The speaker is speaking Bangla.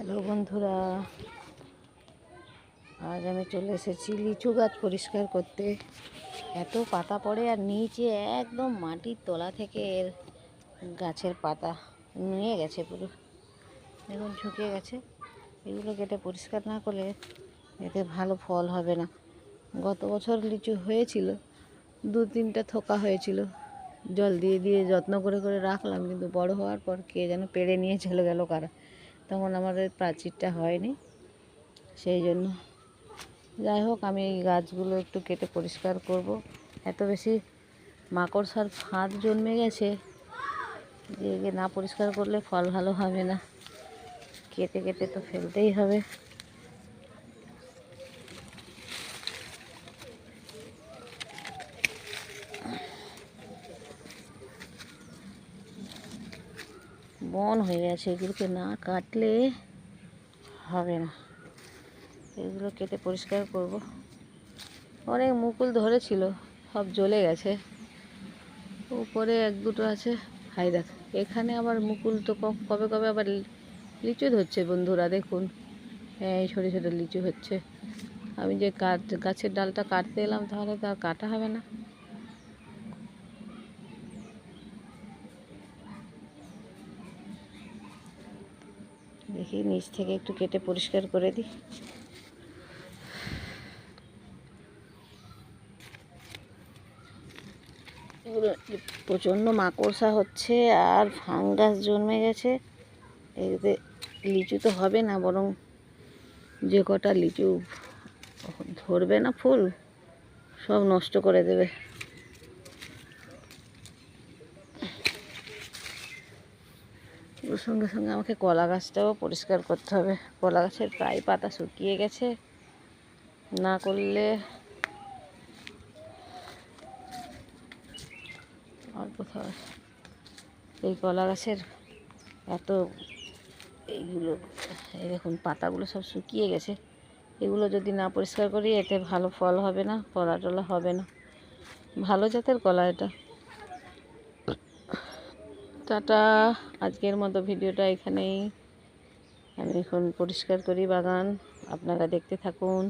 হ্যালো বন্ধুরা, আজ আমি চলে এসেছি লিচু গাছ পরিষ্কার করতে। এত পাতা পড়ে আর নিচে একদম মাটির তলা থেকে এর গাছের পাতা নুয়ে গেছে, পুরো এখন ঝুঁকে গেছে। এগুলো কেটে পরিষ্কার না করলে এতে ভালো ফল হবে না। গত বছর লিচু হয়েছিল, 2-3টা থোকা হয়েছিল, জল দিয়ে দিয়ে যত্ন করে করে রাখলাম, কিন্তু বড় হওয়ার পর কে যেন পেড়ে নিয়ে চলে গেল কারা। তখন আমাদের প্রাচীরটা হয়নি, সেই জন্য। যাই হোক, আমি এই গাছগুলো একটু কেটে পরিষ্কার করব। এত বেশি মাকড়সার ফাঁদ জন্মে গেছে যে না পরিষ্কার করলে ফল ভালো হবে না। কেটে কেটে তো ফেলতেই হবে। বন হয়ে গেছে, এগুলোকে না কাটলে হবে না। এগুলো কেটে পরিষ্কার করব। অনেক মুকুল ধরেছিল, সব জ্বলে গেছে। উপরে 1-2টো আছে, হাই দেখ। এখানে আবার মুকুল তো কবে কবে আবার লিচু ধরছে বন্ধুরা, দেখুন। হ্যাঁ, এই ছোটো ছোটো লিচু হচ্ছে। আমি যে গাছের ডালটা কাটতে এলাম, তাহলে তো আর কাটা হবে না। দেখি নিচ থেকে একটু কেটে পরিষ্কার করে দিই। এগুলো প্রচণ্ড মাকড়সা হচ্ছে আর ফাঙ্গাস জন্মে গেছে। এতে লিচু তো হবে না, বরং যে কটা লিচু ধরবে না ফুল, সব নষ্ট করে দেবে। ওর সঙ্গে সঙ্গে আমাকে কলা গাছটাও পরিষ্কার করতে হবে। কলা গাছের প্রায় পাতা শুকিয়ে গেছে, না করলে আর কোথাও। এই কলা গাছের এত এইগুলো, এই দেখুন পাতাগুলো সব শুকিয়ে গেছে। এগুলো যদি না পরিষ্কার করি, এতে ভালো ফল হবে না, কলা টলা হবে না। ভালো জাতের কলা এটা। টাটা। আজকের মতো ভিডিওটা এখানেই। আমি এখন পরিষ্কার করি বাগান, আপনারা দেখতে থাকুন।